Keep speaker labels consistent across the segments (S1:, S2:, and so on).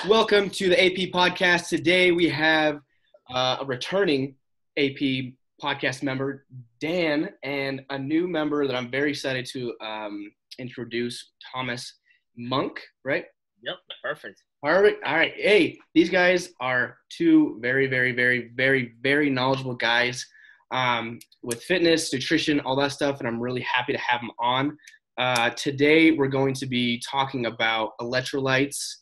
S1: Welcome to the AP podcast. Today we have a returning AP podcast member, Dan, and a new member that I'm very excited to introduce, Thomas Munck, right?
S2: Yep, perfect.
S1: All right. Hey, these guys are two very, very, very, very, very knowledgeable guys with fitness, nutrition, all that stuff, and I'm really happy to have them on. Today we're going to be talking about electrolytes,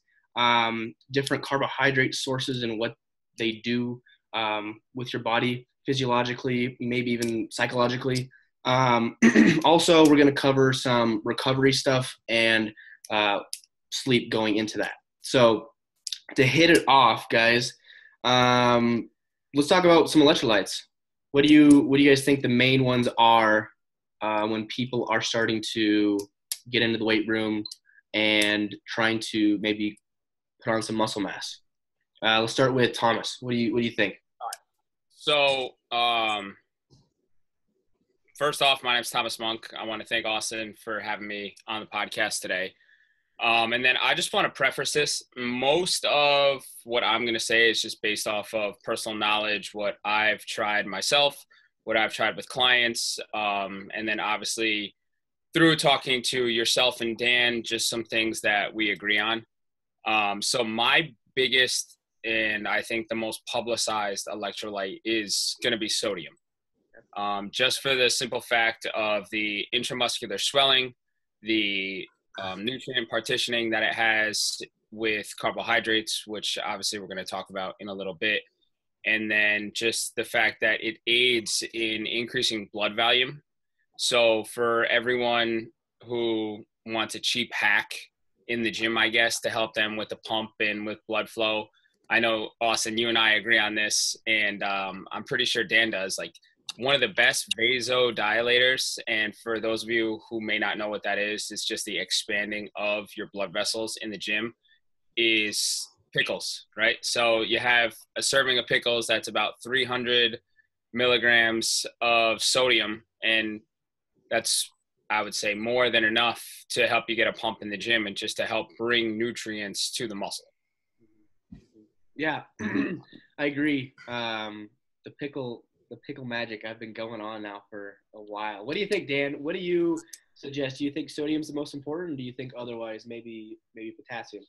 S1: different carbohydrate sources and what they do with your body physiologically, maybe even psychologically. Also, we're going to cover some recovery stuff and sleep going into that. So to hit it off, guys, let's talk about some electrolytes. What do you guys think the main ones are when people are starting to get into the weight room and trying to maybe put on some muscle mass? Let's start with Thomas. What do you think?
S2: So, first off, my name is Thomas Munck. I want to thank Austin for having me on the podcast today. And then I just want to preface this. Most of what I'm going to say is just based off of personal knowledge, what I've tried myself, what I've tried with clients, and then obviously through talking to yourself and Dan, just some things that we agree on. So my biggest and I think the most publicized electrolyte is going to be sodium. Just for the simple fact of the intramuscular swelling, the nutrient partitioning that it has with carbohydrates, which obviously we're going to talk about in a little bit. And then just the fact that it aids in increasing blood volume. So for everyone who wants a cheap hack in the gym, I guess, to help them with the pump and with blood flow, I know, Austin, you and I agree on this, and I'm pretty sure Dan does. Like, one of the best vasodilators, and for those of you who may not know what that is, it's just the expanding of your blood vessels in the gym, is pickles, right? So you have a serving of pickles that's about 300 milligrams of sodium, and that's, I would say, more than enough to help you get a pump in the gym and just to help bring nutrients to the muscle.
S1: Yeah, I agree. The pickle magic, I've been going on now for a while. What do you think, Dan? What do you suggest? Do you think sodium's the most important? Or do you think otherwise, maybe potassium?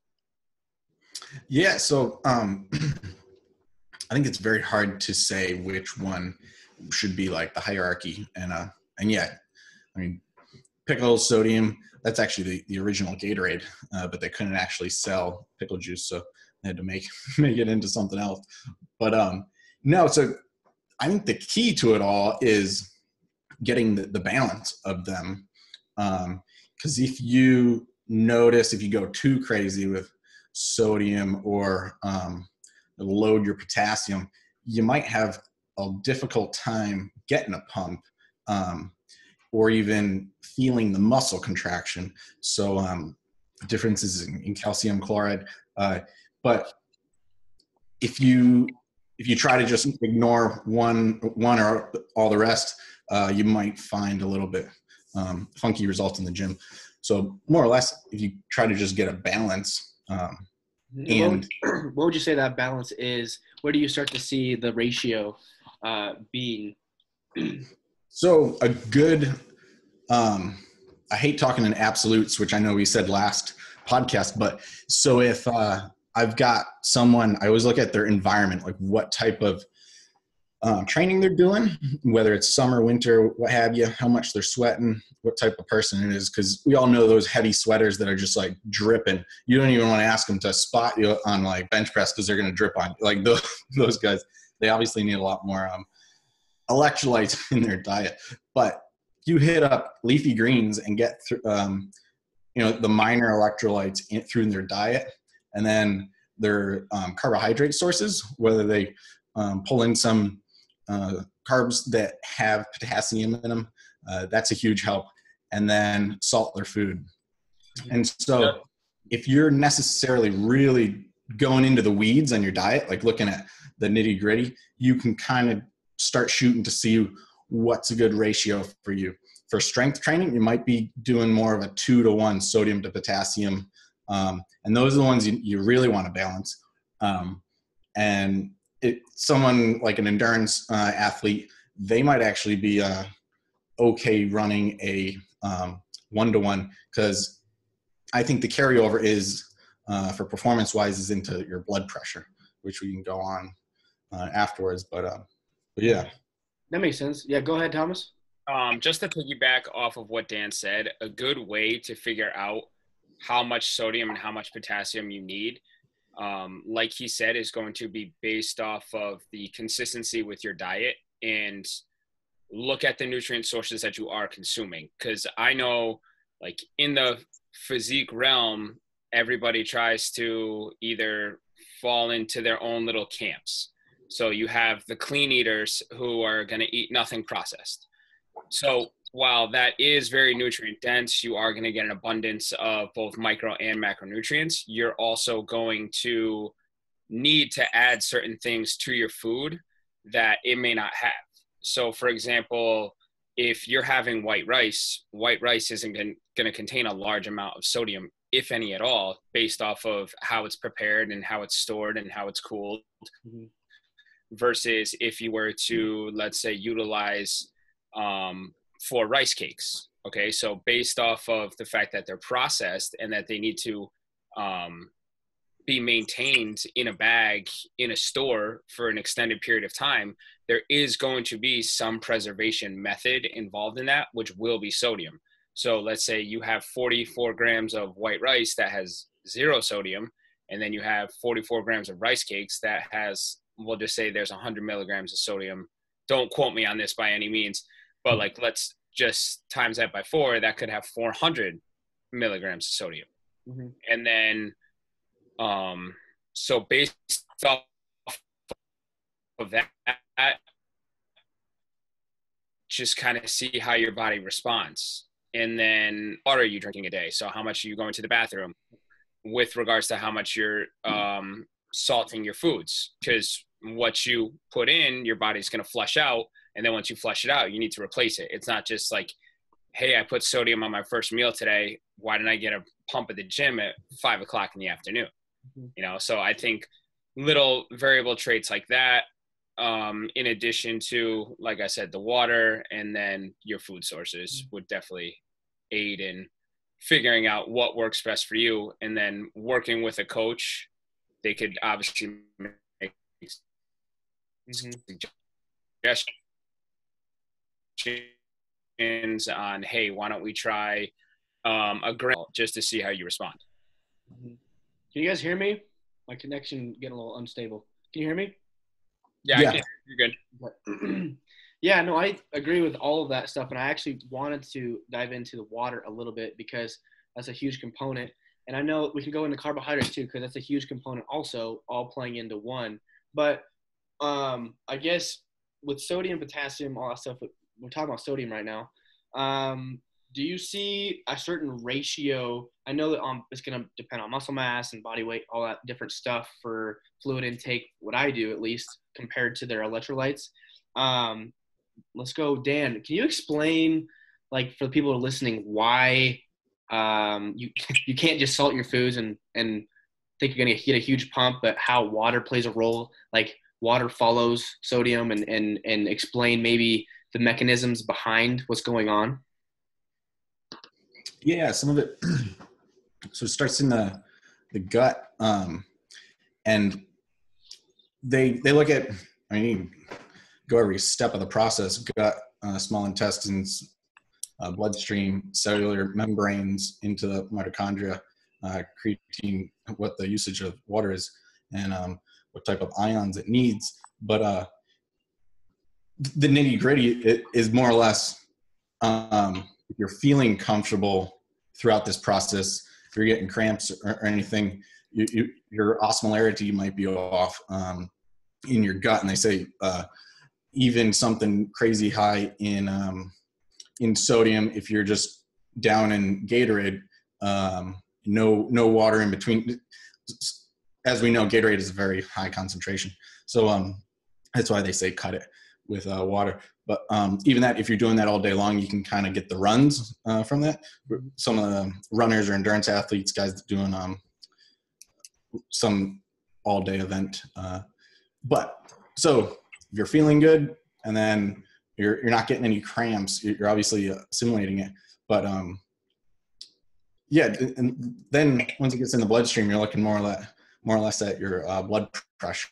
S3: Yeah, so I think it's very hard to say which one should be like the hierarchy, and yet, I mean, pickles, sodium, that's actually the original Gatorade, but they couldn't actually sell pickle juice, so they had to make it into something else. But no, so I think the key to it all is getting the balance of them, because if you go too crazy with sodium or load your potassium, you might have a difficult time getting a pump or even feeling the muscle contraction. So differences in calcium chloride. But if you try to just ignore one or all the rest, you might find a little bit funky results in the gym. So more or less, if you try to just get a balance.
S1: And what would you say that balance is? Where do you start to see the ratio being?
S3: So a good, I hate talking in absolutes, which I know we said last podcast, but so if I've got someone, I always look at their environment, like what type of training they're doing, whether it's summer, winter, what have you, how much they're sweating, what type of person it is. Because we all know those heavy sweaters that are just like dripping. You don't even want to ask them to spot you on like bench press because they're going to drip on you. Like those guys, they obviously need a lot more electrolytes in their diet. But you hit up leafy greens and get through, the minor electrolytes through their diet, and then their carbohydrate sources, whether they pull in some carbs that have potassium in them, that's a huge help. And then salt their food. And so if you're necessarily really going into the weeds on your diet, like looking at the nitty gritty, you can kind of start shooting to see what's a good ratio for you. For strength training, you might be doing more of a 2-to-1 sodium to potassium And those are the ones you really want to balance. And someone like an endurance athlete, they might actually be okay running a 1-to-1, because I think the carryover is for performance-wise is into your blood pressure, which we can go on afterwards. But yeah.
S1: That makes sense. Yeah, go ahead, Thomas.
S2: Just to piggyback off of what Dan said, a good way to figure out how much sodium and how much potassium you need, like he said, is going to be based off of the consistency with your diet, and look at the nutrient sources that you are consuming. Because I know, like, in the physique realm, everybody tries to either fall into their own little camps. So you have the clean eaters who are going to eat nothing processed. So while that is very nutrient dense, you are going to get an abundance of both micro and macronutrients. You're also going to need to add certain things to your food that it may not have. So for example, if you're having white rice isn't going to contain a large amount of sodium, if any at all, based off of how it's prepared and how it's stored and how it's cooled. Mm-hmm. Versus if you were to, let's say, utilize for rice cakes. Okay, so based off of the fact that they're processed and that they need to be maintained in a bag in a store for an extended period of time, there is going to be some preservation method involved in that, which will be sodium. So let's say you have 44 grams of white rice that has 0 sodium, and then you have 44 grams of rice cakes that has, we'll just say there's 100 milligrams of sodium. Don't quote me on this by any means, but like, let's just times that by 4, that could have 400 milligrams of sodium. Mm-hmm. And then, so based off of that, just kind of see how your body responds. And then what are you drinking a day? So how much are you going to the bathroom with regards to how much you're salting your foods? Because what you put in, your body's going to flush out. And then once you flush it out, you need to replace it. It's not just like, hey, I put sodium on my first meal today. Why didn't I get a pump at the gym at 5 o'clock in the afternoon? Mm-hmm. You know, so I think little variable traits like that, in addition to, like I said, the water and then your food sources would definitely aid in figuring out what works best for you. And then working with a coach, they could obviously make suggestions on, hey, why don't we try a grill just to see how you respond.
S1: Can you guys hear me? My connection getting a little unstable. Can you hear me?
S2: Yeah. I can. You're
S1: good. Yeah, no, I agree with all of that stuff. And I actually wanted to dive into the water a little bit because that's a huge component. And I know we can go into carbohydrates too, because that's a huge component also, all playing into one. But I guess with sodium, potassium, all that stuff, we're talking about sodium right now. Do you see a certain ratio? I know that it's going to depend on muscle mass and body weight, all that different stuff for fluid intake, what I do at least, compared to their electrolytes. Let's go, Dan. Can you explain, like, for the people who are listening, why you can't just salt your foods and think you're going to get a huge pump, but how water plays a role, like water follows sodium, and explain maybe the mechanisms behind what's going on?
S3: Yeah, some of it. So it starts in the gut, and they look at, I mean, go every step of the process: gut, small intestines, bloodstream, cellular membranes, into the mitochondria, creatine, what the usage of water is, and what type of ions it needs. But the nitty gritty is more or less, if you're feeling comfortable throughout this process, if you're getting cramps or anything, your osmolarity might be off in your gut. And they say even something crazy high in sodium, if you're just down in Gatorade, no water in between. As we know, Gatorade is a very high concentration. So that's why they say cut it. with water. But even that, if you're doing that all day long, you can kind of get the runs from that. Some of the runners or endurance athletes, guys doing some all day event. But so if you're feeling good and then you're not getting any cramps, you're obviously simulating it. But yeah, and then once it gets in the bloodstream, you're looking more or less at your blood pressure,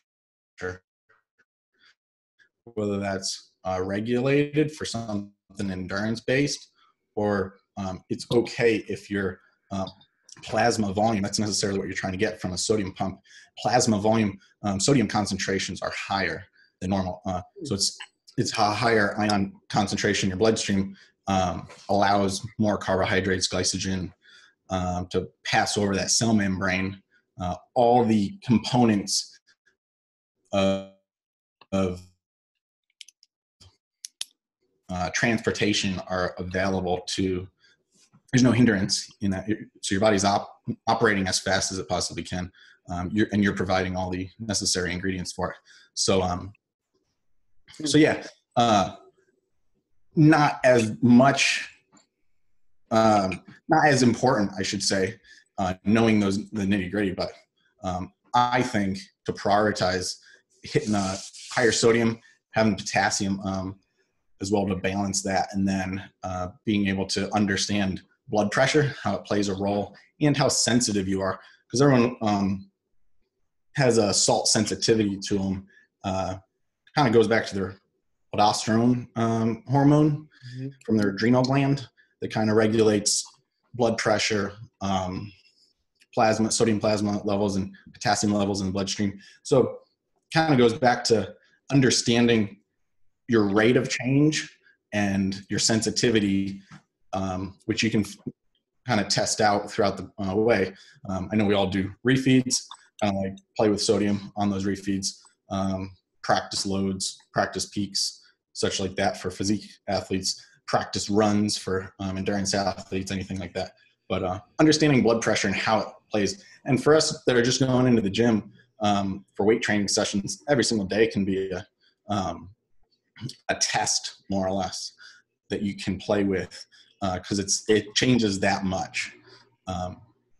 S3: whether that's regulated for something endurance based, or it's okay if your plasma volume, that's necessarily what you're trying to get from a sodium pump, plasma volume, sodium concentrations are higher than normal. So it's a higher ion concentration in your bloodstream allows more carbohydrates, glycogen to pass over that cell membrane. All the components of transportation are available to, there's no hindrance in that. So your body's operating as fast as it possibly can. You're providing all the necessary ingredients for it. So yeah, not as much, not as important, I should say, knowing the nitty gritty, but I think to prioritize hitting a higher sodium, having potassium as well to balance that, and then being able to understand blood pressure, how it plays a role, and how sensitive you are, because everyone has a salt sensitivity to them. Kind of goes back to their aldosterone hormone from their adrenal gland that kind of regulates blood pressure, plasma, sodium plasma levels, and potassium levels in the bloodstream. So kind of goes back to understanding your rate of change and your sensitivity, which you can kind of test out throughout the way. I know we all do refeeds, kind of like play with sodium on those refeeds, practice loads, practice peaks, such like that for physique athletes, practice runs for endurance athletes, anything like that. But understanding blood pressure and how it plays. And for us that are just going into the gym for weight training sessions, every single day can be a test, more or less, that you can play with because it changes that much.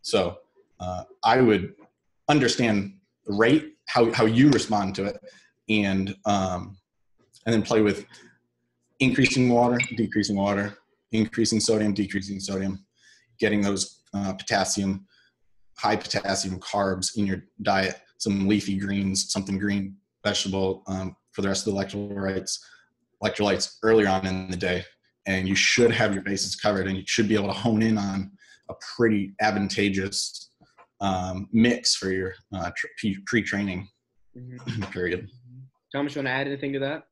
S3: So I would understand the rate, how you respond to it, and then play with increasing water, increasing sodium, decreasing sodium, getting those potassium, high potassium carbs in your diet, some leafy greens, something green, vegetable for the rest of the electrolytes earlier on in the day. And you should have your bases covered, and you should be able to hone in on a pretty advantageous mix for your pre-training period.
S1: Thomas, you want to add anything to that?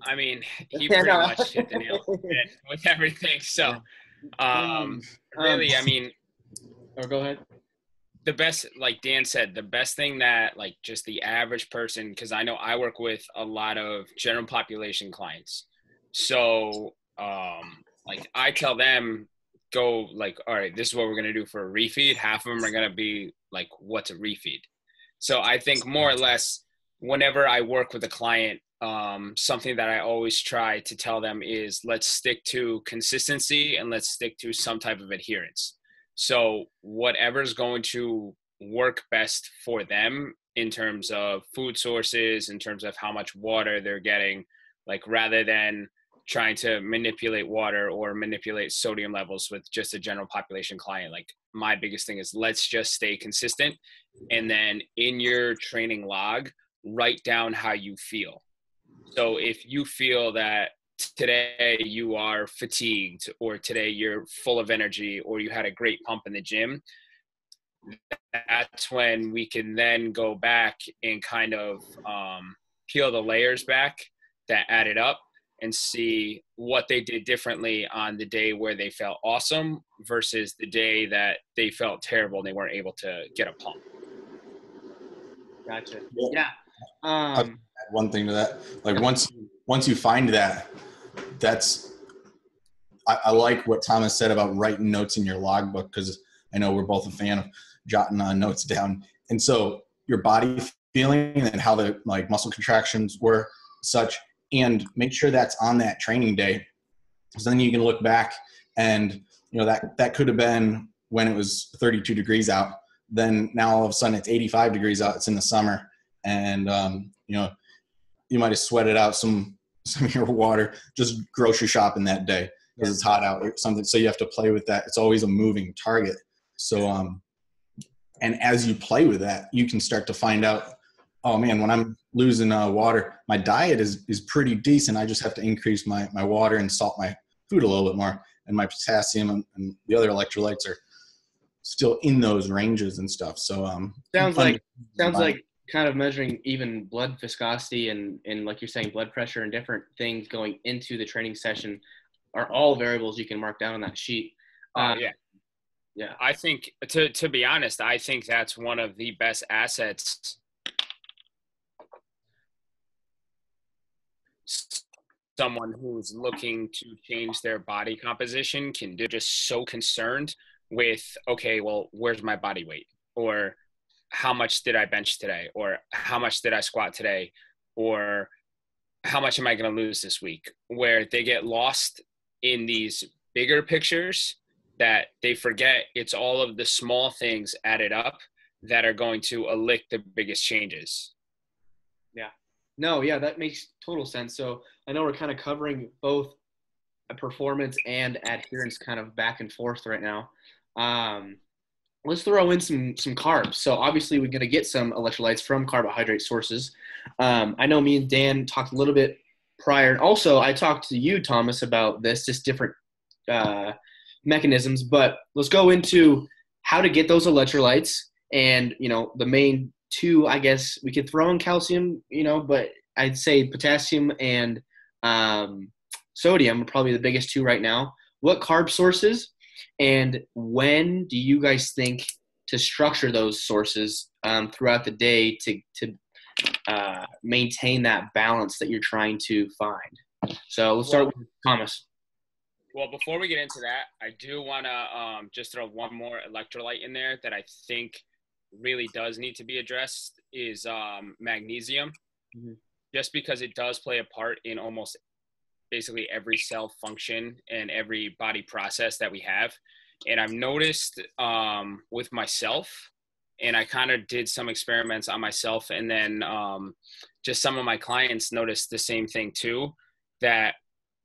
S2: I mean, you pretty much hit the nail with everything. So, really, I mean,
S1: go ahead.
S2: The best, like Dan said, the best thing that like just the average person, because I know I work with a lot of general population clients. So, like I tell them, go like, all right, this is what we're going to do for a refeed. Half of them are going to be like, what's a refeed? So I think more or less whenever I work with a client, something that I always try to tell them is let's stick to consistency and let's stick to some type of adherence. So whatever's going to work best for them in terms of food sources, in terms of how much water they're getting, like rather than trying to manipulate water or manipulate sodium levels with just a general population client. Like my biggest thing is let's just stay consistent. And then in your training log, write down how you feel. So if you feel that today you are fatigued, or today you're full of energy, or you had a great pump in the gym, that's when we can then go back and kind of peel the layers back that added up and see what they did differently on the day where they felt awesome versus the day that they felt terrible and they weren't able to get a pump.
S1: Gotcha. Yeah.
S3: I'll add one thing to that. Like once you find that, I like what Thomas said about writing notes in your logbook, because I know we're both a fan of jotting notes down. And so your body feeling and how the like muscle contractions were, such, and make sure that's on that training day. So then you can look back and, that could have been when it was 32 degrees out. Then now all of a sudden it's 85 degrees out. It's in the summer. And, you might have sweated out some of your water just grocery shopping that day because it's hot out or something. So you have to play with that. It's always a moving target. So, and as you play with that, you can start to find out, oh man, when I'm losing water, my diet is pretty decent. I just have to increase my water and salt my food a little bit more. And my potassium and the other electrolytes are still in those ranges and stuff. So
S1: sounds like kind of measuring even blood viscosity and like you're saying, blood pressure and different things going into the training session are all variables you can mark down on that sheet. Yeah.
S2: I think to be honest, I think that's one of the best assets someone who's looking to change their body composition can do. Just so concerned with, okay, well, where's my body weight? Or how much did I bench today? Or how much did I squat today? Or how much am I going to lose this week? Where they get lost in these bigger pictures that they forget it's all of the small things added up that are going to elicit the biggest changes.
S1: Yeah. No, yeah, that makes total sense. So I know we're kind of covering both performance and adherence kind of back and forth right now. Let's throw in some carbs. So obviously we're going to get some electrolytes from carbohydrate sources. I know me and Dan talked a little bit prior. And also I talked to you, Thomas, about this, just different mechanisms. But let's go into how to get those electrolytes. And, the main two, I guess we could throw in calcium, but I'd say potassium and sodium are probably the biggest two right now. What carb sources and when do you guys think to structure those sources throughout the day to maintain that balance that you're trying to find? So let's start with Thomas.
S2: Well, before we get into that, I do want to just throw one more electrolyte in there that I think really does need to be addressed is magnesium. Mm-hmm. Just because it does play a part in almost basically every cell function and every body process that we have. And I've noticed with myself, and I kind of did some experiments on myself, and then just some of my clients noticed the same thing too, that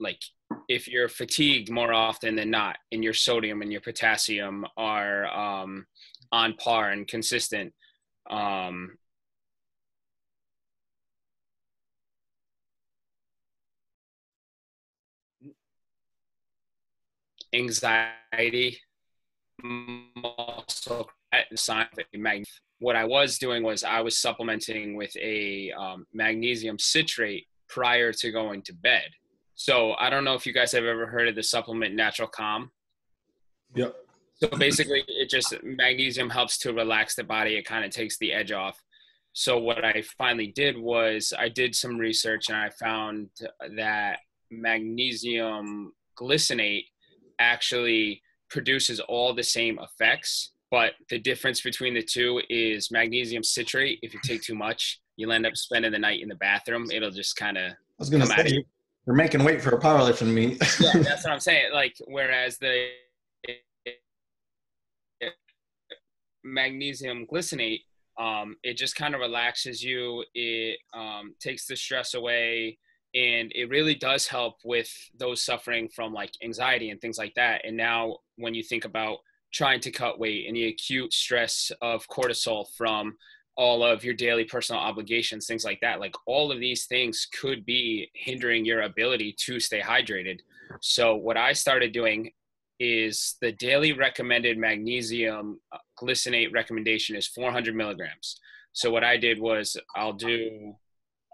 S2: like if you're fatigued more often than not and your sodium and your potassium are on par and consistent, anxiety, muscle, sign of a what I was doing was I was supplementing with a magnesium citrate prior to going to bed. So I don't know if you guys have ever heard of the supplement Natural Calm.
S3: Yep.
S2: So basically it just, magnesium helps to relax the body. It kind of takes the edge off. So what I finally did was I did some research and I found that magnesium glycinate actually produces all the same effects, but the difference between the two is magnesium citrate. If you take too much, you'll end up spending the night in the bathroom. It'll just kind of
S3: come at you. You're making weight for a powerlifting meet.
S2: Yeah, that's what I'm saying. Like, whereas the magnesium glycinate, it just kind of relaxes you. It takes the stress away. And it really does help with those suffering from like anxiety and things like that. And now when you think about trying to cut weight and the acute stress of cortisol from all of your daily personal obligations, things like that, like all of these things could be hindering your ability to stay hydrated. So what I started doing is the daily recommended magnesium glycinate recommendation is 400 milligrams. So what I did was I'll do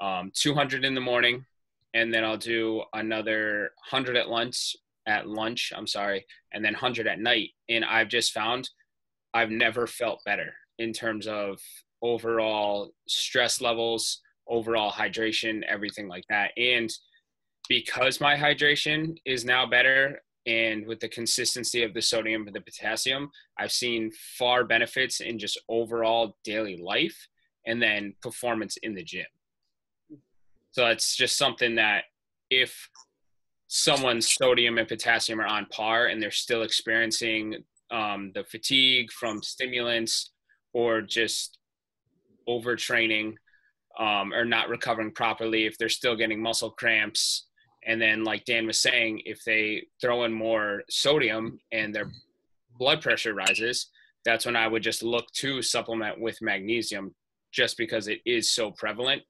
S2: 200 in the morning, and then I'll do another 100 at lunch, and then 100 at night. And I've just found I've never felt better in terms of overall stress levels, overall hydration, everything like that. And because my hydration is now better, and with the consistency of the sodium and the potassium, I've seen far benefits in just overall daily life and then performance in the gym. So it's just something that if someone's sodium and potassium are on par and they're still experiencing the fatigue from stimulants or just overtraining or not recovering properly, if they're still getting muscle cramps, and then like Dan was saying, if they throw in more sodium and their blood pressure rises, that's when I would just look to supplement with magnesium, just because it is so prevalent.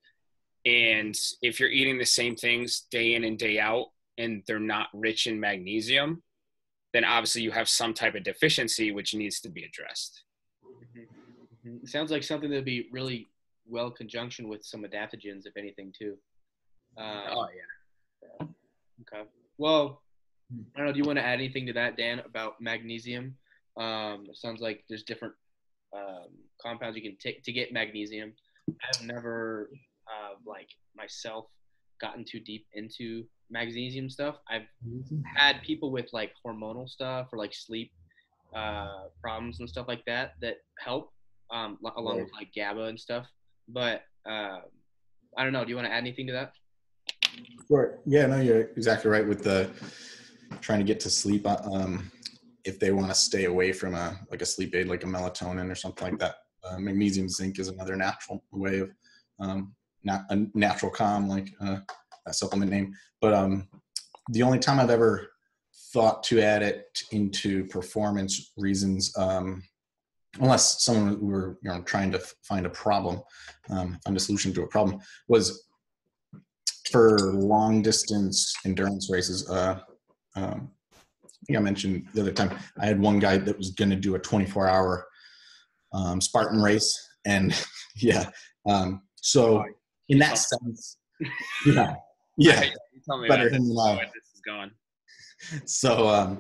S2: And if you're eating the same things day in and day out and they're not rich in magnesium, then obviously you have some type of deficiency which needs to be addressed.
S1: It sounds like something that would be really well conjunction with some adaptogens, if anything, too.
S2: Oh, yeah.
S1: Okay. Well, I don't know. Do you want to add anything to that, Dan, about magnesium? It sounds like there's different compounds you can take to get magnesium. I've never, like myself, gotten too deep into magnesium stuff. I've had people with like hormonal stuff or like sleep problems and stuff like that help, along with like GABA and stuff. But I don't know. Do you want to add anything to that?
S3: Sure. Yeah, no, you're exactly right with the trying to get to sleep. If they want to stay away from a sleep aid, like a melatonin or something like that, magnesium zinc is another natural way of not a natural calm, like that supplement name. But the only time I've ever thought to add it into performance reasons, unless someone were trying to find a problem, find a solution to a problem, was for long distance endurance races. I think I mentioned the other time I had one guy that was going to do a 24-hour Spartan race, and so in that sense, yeah,
S2: you tell me
S3: better
S2: about
S3: than
S2: where this is going.
S3: So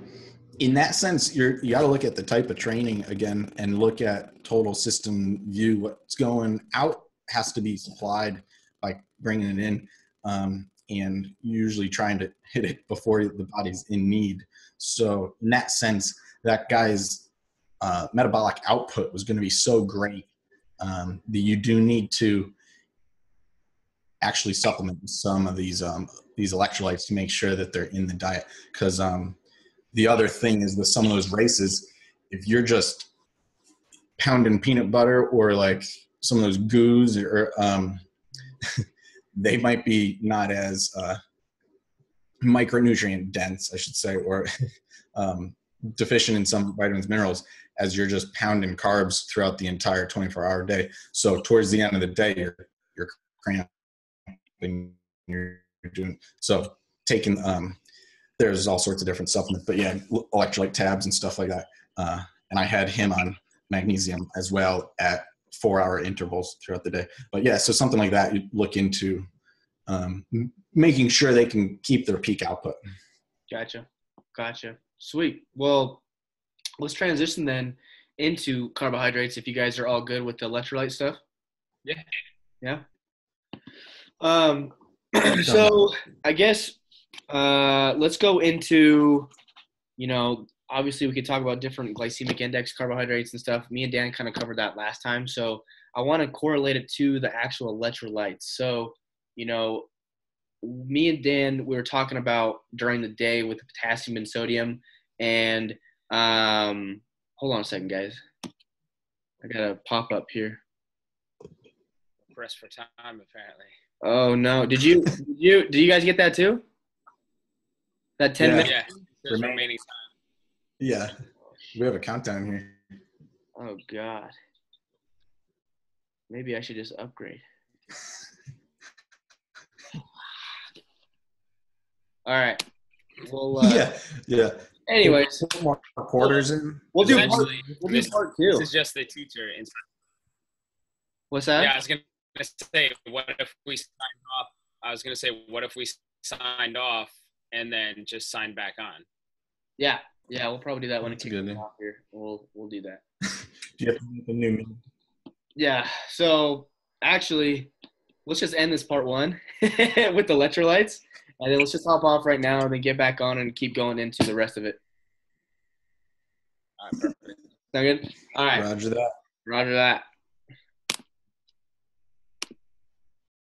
S3: in that sense, you got to look at the type of training again and look at total system view. What's going out has to be supplied by bringing it in, and usually trying to hit it before the body's in need. So in that sense, that guy's metabolic output was going to be so great that you do need to actually supplement some of these electrolytes to make sure that they're in the diet. Because the other thing is with some of those races, if you're just pounding peanut butter or like some of those goos, or they might be not as micronutrient dense, I should say, or deficient in some vitamins, minerals, as you're just pounding carbs throughout the entire 24-hour day. So towards the end of the day, you're cramping, you're doing so. Taking there's all sorts of different supplements, but yeah, electrolyte tabs and stuff like that. And I had him on magnesium as well at 4-hour intervals throughout the day. But yeah, so something like that, you look into making sure they can keep their peak output.
S1: Gotcha. Sweet. Well, let's transition then into carbohydrates, if you guys are all good with the electrolyte stuff. Yeah. So I guess let's go into, obviously we could talk about different glycemic index carbohydrates and stuff. Me and Dan kind of covered that last time. So I want to correlate it to the actual electrolytes. So, me and Dan, we were talking about during the day with the potassium and sodium, and hold on a second, guys. I got a pop up here.
S2: Press for time, apparently.
S1: Oh no! Did you guys get that too? That 10 minutes?
S2: Yeah, there's remaining time.
S3: Yeah, we have a countdown here.
S1: Oh God. Maybe I should just upgrade. All right. Well.
S3: Yeah.
S1: Anyways,
S3: more quarters in.
S1: We'll do part two.
S2: This is just the teacher.
S1: What's that?
S2: Yeah, I was gonna say, what if we signed off? I was gonna say, what if we signed off and then just signed back on?
S1: Yeah, we'll probably do that when it kicks off here. We'll do that.
S3: Do you have to make a new meeting?
S1: Yeah. So actually, let's just end this part one with the electrolytes, and then let's just hop off right now and then get back on and keep going into the rest of it.
S2: All right, perfect.
S1: Sound good? All right.
S3: Roger that.
S1: Roger that.